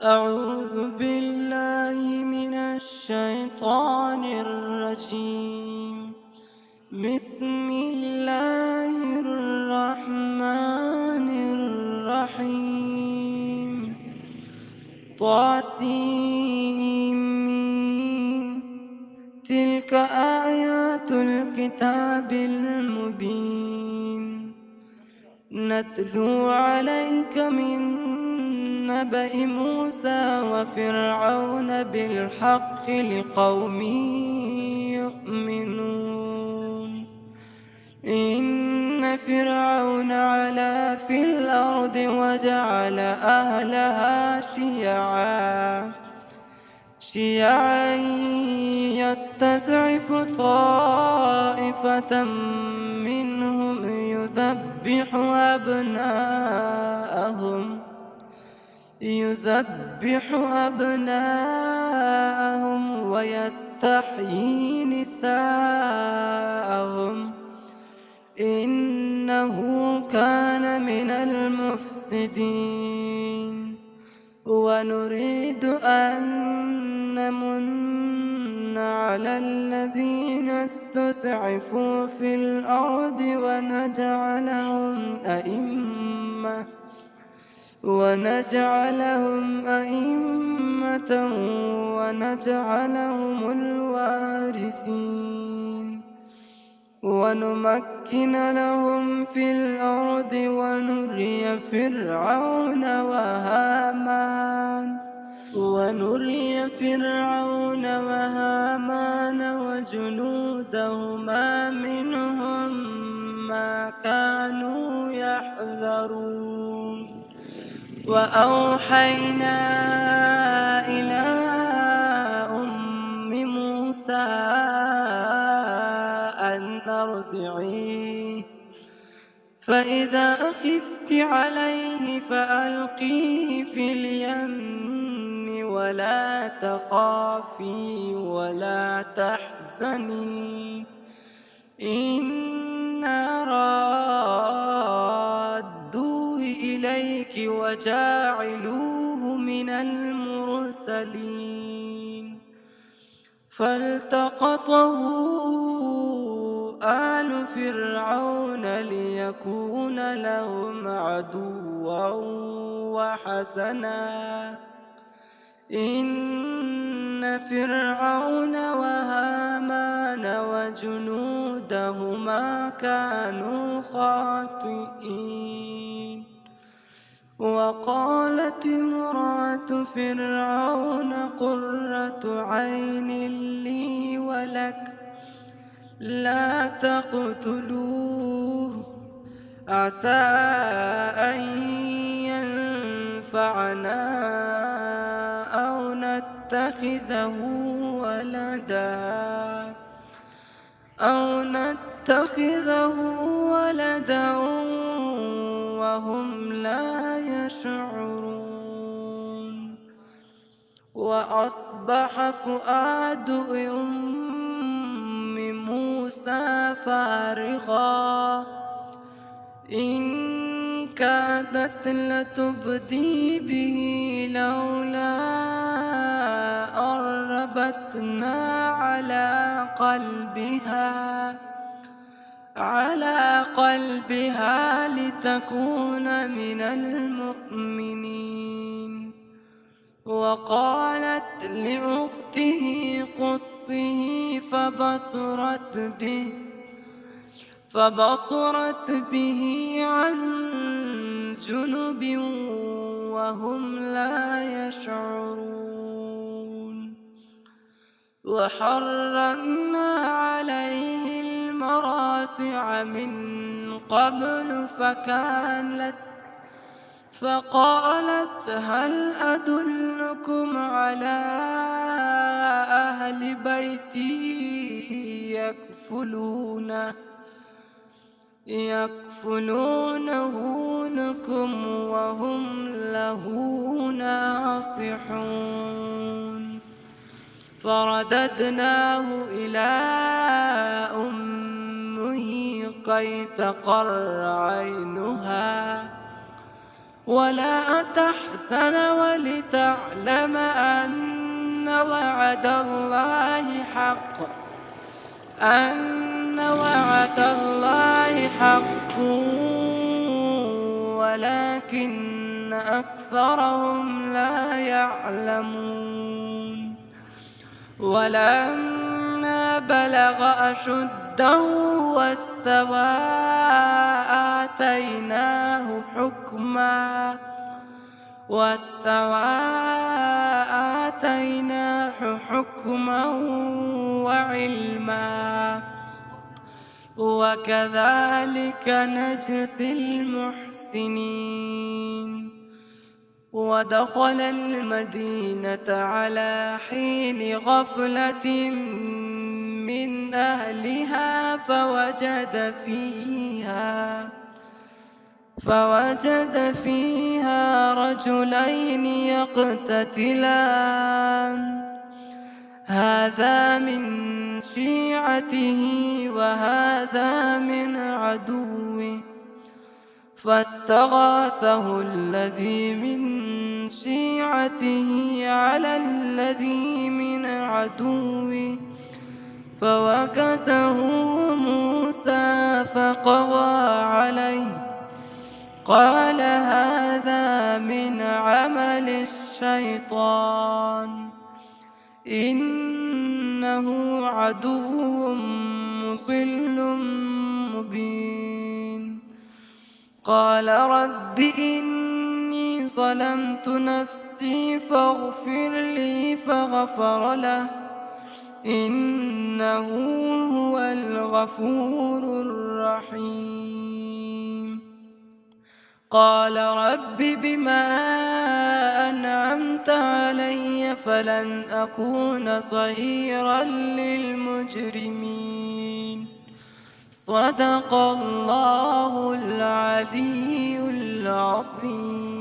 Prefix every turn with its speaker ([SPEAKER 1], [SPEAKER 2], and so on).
[SPEAKER 1] أعوذ بالله من الشيطان الرجيم. بسم الله الرحمن الرحيم. طاسيم. تلك آيات الكتاب المبين. نتلو عليك من نبأ موسى وفرعون بالحق لقوم يؤمنون. إن فرعون علا في الأرض وجعل أهلها شيعا يستضعف طائفة منهم يذبح أبناءهم ويستحيي نساءهم إنه كان من المفسدين. ونريد أن نمن على الذين استضعفوا في الأرض ونجعلهم أئمة ونجعلهم الوارثين. ونمكن لهم في الأرض ونري فرعون وهامان وجنودهما منهم ما كانوا يحذرون. وأوحينا إلى أم موسى أن أرضعيه فإذا خفت عليه فألقيه في اليم ولا تخافي ولا تحزني إنا رادوه إليك وجاعلوه من المرسلين. فالتقطه آل فرعون ليكون لهم عدوا وحزنا إن فرعون وهامان وجنودهما كانوا خاطئين. وقالت امرأة فرعون قرة عين لي ولك لا تقتلوه عسى أن ينفعنا أو نتخذه ولدا وهم لا يشعرون. وأصبح فؤاد أم موسى فارغا إن كادت لتبدي به لولا أربتنا على قلبها لتكون من المؤمنين. وقالت لأخته قصه فبصرت به عن جنب وهم لا يشعرون. وحرمنا عليه المراضع من قبل فقالت هل أدلكم على أهل بيت يكفلونه لكم وهم له ناصحون. فرددناه إلى أمه كي تقر عينها ولا تحزن ولتعلم أن وعد الله حق ولكن أكثرهم لا يعلمون. ولما بلغ أشده واستوى آتيناه حكما وعلما وكذلك نجزي المحسنين. ودخل المدينة على حين غفلة من أهلها فوجد فيها رجلين يقتتلان، هذا من شيعته وهذا من عدوه، فاستغاثه الذي من شيعته على الذي من عدوه فوكزه موسى فقضى عليه، قال هذا من عمل الشيطان إنه عدو مضل مبين. قال رب إني ظلمت نفسي فاغفر لي فغفر له إنه هو الغفور الرحيم. قال رب بما أنعمت علي فلن أكون ظهيرا للمجرمين. صدق الله العلي العظيم.